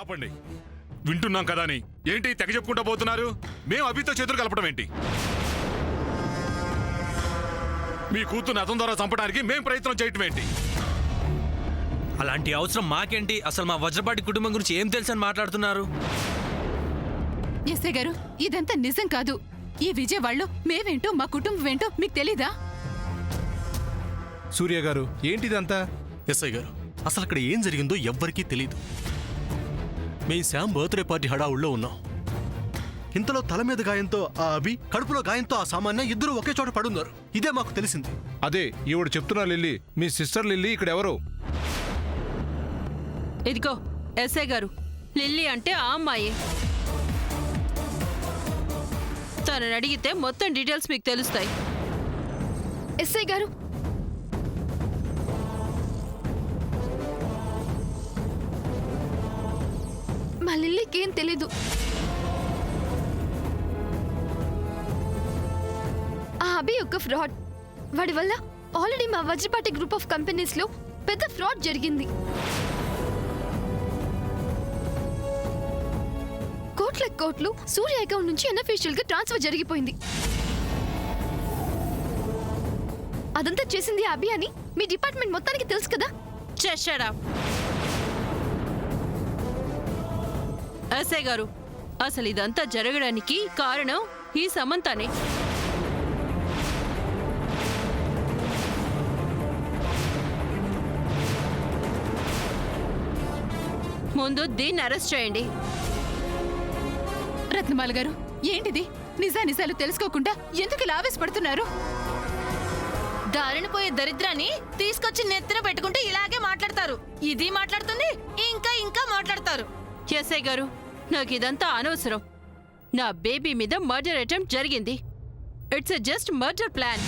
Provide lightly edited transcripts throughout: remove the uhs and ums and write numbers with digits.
ఆపండి. వింటున్నాం కదా అని ఏంటి తెగ చెప్పుకుంటా పోతున్నారు? మేము అభితో చేతులు కలపడం ఏంటి? మీ కూతుర్ని అతని ద్వారా చంపడానికి మేం ప్రయత్నం చేయటం ఏంటి? అలాంటి అవసరం మాకేంటి? అసలు మా వజ్రపాటి కుటుంబం గురించి ఏం తెలుసని మాట్లాడుతున్నారు? ఎస్ఐ గారు, ఇదంతా నిజం కాదు. ఈ విజయవాడలో మేమేంటో మా కుటుంబం ఏంటో మీకు తెలీదా? సూర్య గారు, ఏంటిదంతా? ఎస్ఐ గారు, అసలు అక్కడ ఏం జరిగిందో ఎవ్వరికీ తెలియదు. మేము శ్యామ్ బర్త్డే పార్టీ హడావుల్లో ఉన్నాం. ఇంతలో తల మీద గాయంతో ఆ అభి, కడుపులో గాయంతో ఆ సామాన్య ఇద్దరు ఒకే చోట పడున్నారు. ఇదే మాకు తెలిసింది. అదే ఈవిడ చెప్తున్నా లిల్లీ, మీ సిస్టర్ లిల్లీ ఇక్కడ ఎవరు? ఇదిగో ఎస్ఐ గారు, లిల్లీ అంటే ఆ అమ్మాయి. తనని అడిగితే మొత్తం డీటెయిల్స్ మీకు తెలుస్తాయి. ఎస్ఐ గారు, మా లిల్లీకేం తెలీదు. ఆ అభి ఒక ఫ్రాడ్. వాడి వల్ల ఆల్రెడీ మా వజ్రపాటి గ్రూప్ ఆఫ్ కంపెనీస్ లో పెద్ద ఫ్రాడ్ జరిగింది. కోట్ల కోట్లు సూర్య అకౌంట్ నుంచి అన్అఫీషియల్ గా ట్రాన్స్ఫర్ జరిగిపోయింది. అదంతా చేసింది అభి అని మీ డిపార్ట్మెంట్ మొత్తానికి తెలుసు కదా. చేశాడా? ఎస్ఐ గారు, అసలు ఇదంతా జరగడానికి కారణం ఈ సమంతనే. ముందు దీన్ని అరెస్ట్ చేయండి. రత్నమాల గారు, ఏంటిది? నిజానిజాలు తెలుసుకోకుండా ఎందుకు ఇలా ఆవేశపడుతున్నారు? దారిని పోయే దరిద్రాన్ని తీసుకొచ్చి నెత్తిన పెట్టుకుంటే ఇలాగే మాట్లాడతారు. ఇది మాట్లాడుతుంది, ఇంకా ఇంకా మాట్లాడతారు. ఎస్ఐ గారు, నాకు ఇదంతా అనవసరం. నా బేబీ మీద మర్డర్ అటెంప్ట్ జరిగింది. It's just murder plan.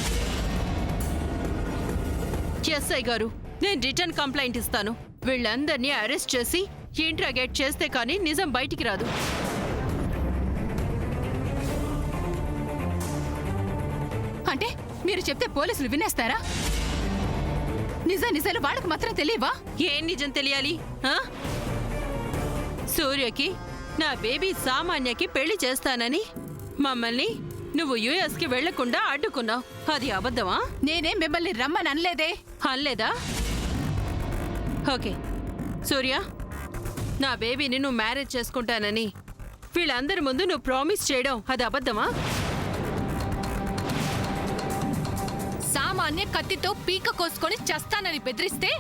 SI గారు, నేను రిటర్న్ కంప్లైంట్ ఇస్తాను. వీళ్ళందరినీ అరెస్ట్ చేసి ఇంట్రాగేట్ చేస్తే కానీ నిజం బయటికి రాదు. అంటే మీరు చెప్తే పోలీసులు వినేస్తారా? నిజాలు వాళ్ళకి మాత్రం తెలియవా? ఏం నిజం తెలియాలి? సూర్యకి నా బేబీ సామాన్యకి పెళ్లి చేస్తానని మమ్మల్ని నువ్వు యుఎస్కి వెళ్లకుండా అడ్డుకున్నావు. అది అబద్ధమా? నేనేం మిమ్మల్ని రమ్మని అనలేదే. అనలేదా? ఓకే సూర్య, నా బేబీని నువ్వు మ్యారేజ్ చేసుకుంటానని వీళ్ళందరి ముందు నువ్వు ప్రామిస్ చేయడం అది అబద్ధమా? సామాన్య కత్తితో పీక కోసుకొని చస్తానని బెదిరిస్తే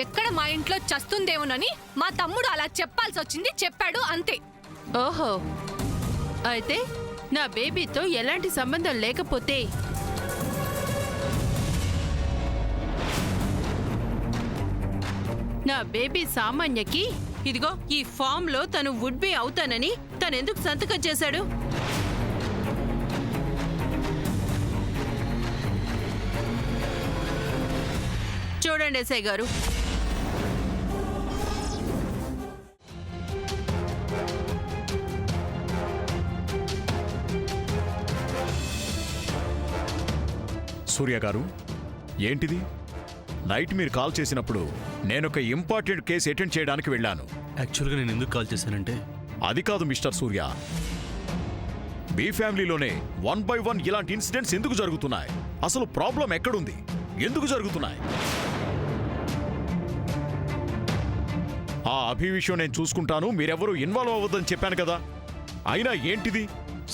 ఎక్కడ మా ఇంట్లో చస్తుందేమోనని మా తమ్ముడు అలా చెప్పాల్సి వచ్చింది. చెప్పాడు అంతే. ఓహో, అయితే నా బేబీతో ఎలాంటి సంబంధం లేకపోతే నా బేబీ సామాన్యకి ఇదిగో ఈ ఫామ్ లో తను వుడ్ బి అవుతానని తనెందుకు సంతకం చేశాడు? చూడండి ఎస్ఐ గారు, సూర్య గారు, ఏంటిది? నైట్ మీరు కాల్ చేసినప్పుడు నేనొక ఇంపార్టెంట్ కేసు అటెండ్ చేయడానికి వెళ్ళాను. యాక్చువల్గా నేను ఎందుకు కాల్ చేశానంటే, అది కాదు మిస్టర్ సూర్య, మీ ఫ్యామిలీలోనే 1 by 1 ఇలాంటి ఇన్సిడెంట్స్ ఎందుకు జరుగుతున్నాయి? అసలు ప్రాబ్లం ఎక్కడుంది? ఎందుకు జరుగుతున్నాయి? ఆ అభి విషయం నేను చూసుకుంటాను, మీరెవరూ ఇన్వాల్వ్ అవ్వద్దని చెప్పాను కదా. అయినా ఏంటిది?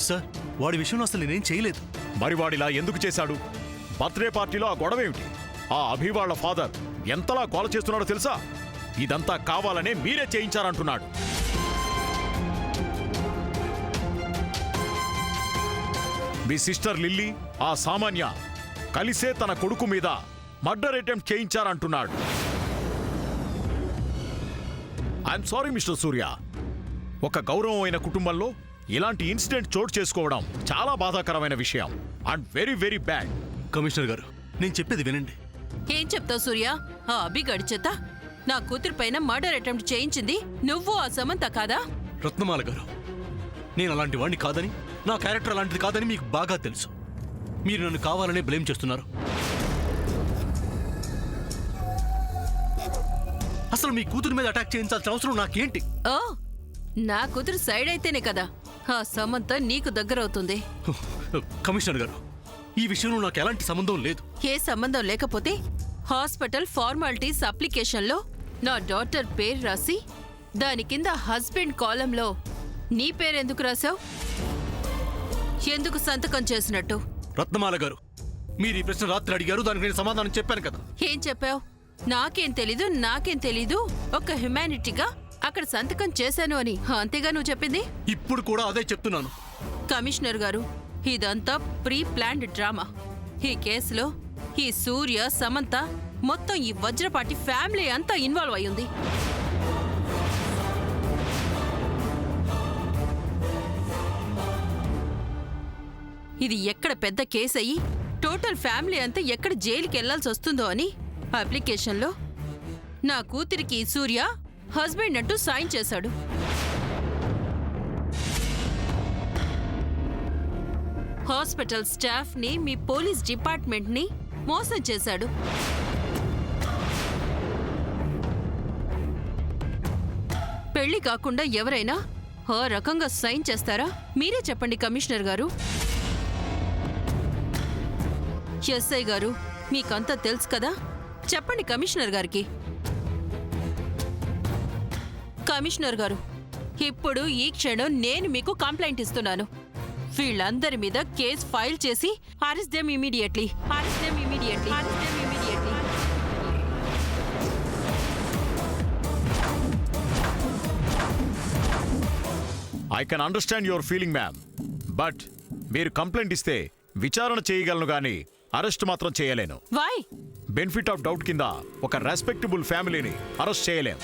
సార్, వాడి విషయంలో అసలు నేనేం చేయలేదు. మరి వాడిలా ఎందుకు చేశాడు? బర్త్డే పార్టీలో ఆ గొడవేమిటి? ఆ అభి వాళ్ళ ఫాదర్ ఎంతలా గోల చేస్తున్నాడో తెలుసా? ఇదంతా కావాలనే మీరే చేయించారంటున్నాడు. మీ సిస్టర్ లిల్లీ, ఆ సామాన్య కలిసే తన కొడుకు మీద మర్డర్ అటెంప్ట్ చేయించారంటున్నాడు. ఐఎమ్ సారీ మిస్టర్ సూర్య, ఒక గౌరవమైన కుటుంబంలో ఇలాంటి ఇన్సిడెంట్ చోటు చేసుకోవడం చాలా బాధాకరమైన విషయం and very very bad. Commissioner గారు, నేను చెప్పేది వినండి. ఏం చెప్తావు సూర్య? ఆ అభి గడిచేత నా కూతురు పైన మర్డర్ అటెంప్ట్ చేయించింది నువ్వు, ఆ సమంత కాదా? రత్నమాల గారు, నేను అలాంటి వాడిని కాదని, నా క్యారెక్టర్ అలాంటిది కాదని మీకు బాగా తెలుసు. మీరు నన్ను కావాలనే బ్లేమ్ చేస్తున్నారు. అసలు మీ కూతురు మీద అటాక్ చేయించాల్సిన అవసరం నాకేంటి? ఓ, నా కూతురు సైడ్ అయితేనే కదా ఆ సమంత నీకు దగ్గరవుతుంది. కమిషనర్ గారు, ఈ విషయంలో నాకు ఎలాంటి సంబంధం లేదు. ఏ సంబంధం లేకపోతే హాస్పిటల్ ఫార్మాలిటీస్ అప్లికేషన్లో నా డాటర్ పేరు రాసి దాని కింద హస్బెండ్ కాలంలో నీ పేరెందుకు రాసావు? ఎందుకు సంతకం చేసినట్టు? రత్నమాల గారు, మీరు ఈ ప్రశ్న రాత్రి అడిగారు, దానికి నేను సమాధానం చెప్పాను కదా. ఏం చెప్పావు? నాకేం తెలీదు ఒక హ్యుమానిటీగా అక్కడ సంతకం చేశాను అని అంతేగా నువ్వు చెప్పింది? ఇప్పుడు కూడా అదే చెప్తున్నాను. కమిషనర్ గారు, ఇదంతా ప్రీ ప్లాన్డ్ డ్రామా. ఈ కేసులో ఈ సూర్య, సమంత, మొత్తం ఈ వజ్రపాటి ఫ్యామిలీ అంతా ఇన్వాల్వ్ అయ్యింది. ఇది ఎక్కడ పెద్ద కేసు అయ్యి టోటల్ ఫ్యామిలీ అంతా ఎక్కడ జైలుకి వెళ్లాల్సి వస్తుందో అని అప్లికేషన్లో నా కూతురికి సూర్య హస్బెండ్ అంటూ సైన్ చేశాడు. హాస్పిటల్ స్టాఫ్ ని, మీ పోలీస్ డిపార్ట్మెంట్ ని మోసం చేశాడు. పెళ్లి కాకుండా ఎవరైనా ఆ రకంగా సైన్ చేస్తారా? మీరే చెప్పండి కమిషనర్ గారు. ఎస్ఐ గారు, మీకంతా తెలుసు కదా, చెప్పండి కమిషనర్ గారికి. కమిషనర్ గారు, ఇప్పుడు ఈ క్షణం నేను మీకు కంప్లైంట్ ఇస్తున్నాను. వీళ్ళందరి మీద కేసు ఫైల్ చేసి arrest them immediately. I can understand your feeling ma'am, but మీరు కంప్లైంట్ ఇస్తే విచారణ చేయగలను గానీ అరెస్ట్ మాత్రం చేయలేను. వై? బెనిఫిట్ ఆఫ్ డౌట్ కింద ఒక రెస్పెక్టబుల్ ఫ్యామిలీని అరెస్ట్ చేయలేం.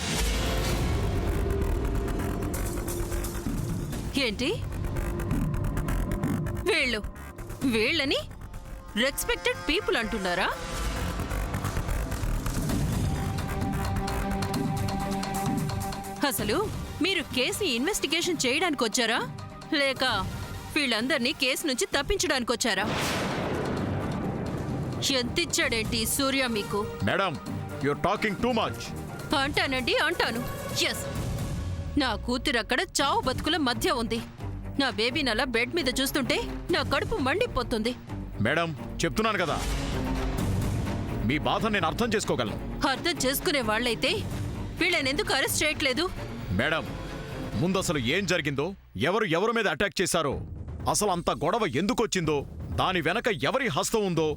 ఏంటి? వీళ్ళని రెస్పెక్టెడ్ పీపుల్ అంటున్నారా? అసలు మీరు కేసుని ఇన్వెస్టిగేషన్ చేయడానికి వచ్చారా, లేక వీళ్ళందరినీ కేసు నుంచి తప్పించడానికి వచ్చారా? ఎంతిచ్చాడేంటి సూర్య మీకు? Madam, you're talking too much. అంటాను. ఎస్, నా కూతురు అక్కడ చావు బతుకుల మధ్య ఉంది. నా బేబీని అలా బెడ్ మీద చూస్తుంటే నా కడుపు మండిపోతుంది. మేడం, చెప్తున్నాను కదా, మీ బాధ నేను అర్థం చేసుకోగలను. అర్థం చేసుకునే వాళ్ళైతే వీళ్ళనెందుకు అరెస్ట్ చేయట్లేదు? మేడం, ముందు అసలు ఏం జరిగిందో, ఎవరి మీద అటాక్ చేశారో, అసలు అంత గొడవ ఎందుకు వచ్చిందో, దాని వెనక ఎవరి హస్తం ఉందో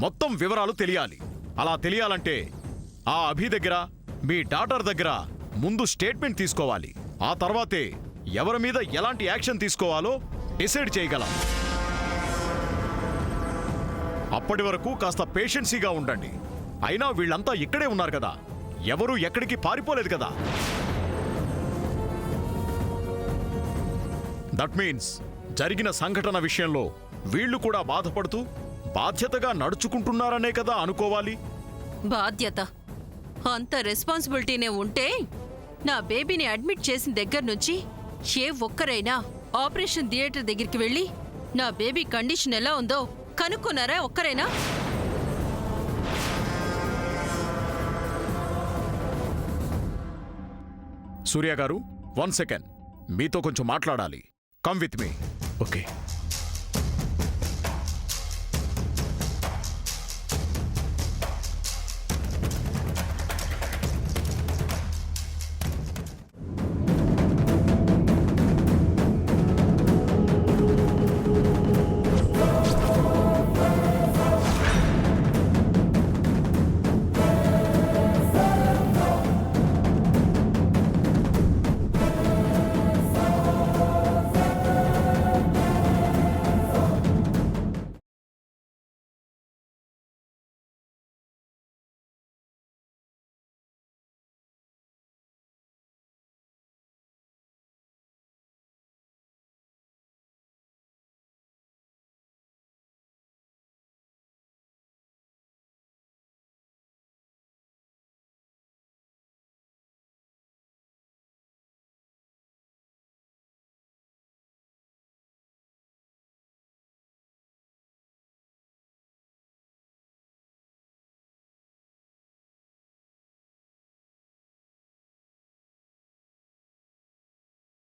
మొత్తం వివరాలు తెలియాలి. అలా తెలియాలంటే ఆ అభి దగ్గర, మీ డాటర్ దగ్గర ముందు స్టేట్మెంట్ తీసుకోవాలి. ఆ తర్వాతే ఎవరి మీద ఎలాంటి యాక్షన్ తీసుకోవాలో డిసైడ్ చేయగలం. అప్పటి వరకు కాస్త పేషెన్సీగా ఉండండి. అయినా వీళ్ళంతా ఇక్కడే ఉన్నారు కదా, ఎవరూ ఎక్కడికి పారిపోలేదు కదా. దట్ మీన్స్ జరిగిన సంఘటన విషయంలో వీళ్ళు కూడా బాధపడుతూ బాధ్యతగా నడుచుకుంటున్నారనే కదా అనుకోవాలి. బాధ్యత అంత రెస్పాన్సిబిలిటీనే ఉంటే నా బేబీని అడ్మిట్ చేసిన దగ్గర నుంచి ఏ ఒక్కరైనా ఆపరేషన్ థియేటర్ దగ్గరికి వెళ్ళి నా బేబీ కండిషన్ ఎలా ఉందో కనుక్కున్నారా ఒక్కరైనా? సూర్య గారు, 1 సెకండ్, మీతో కొంచెం మాట్లాడాలి. Come with me. ఓకే.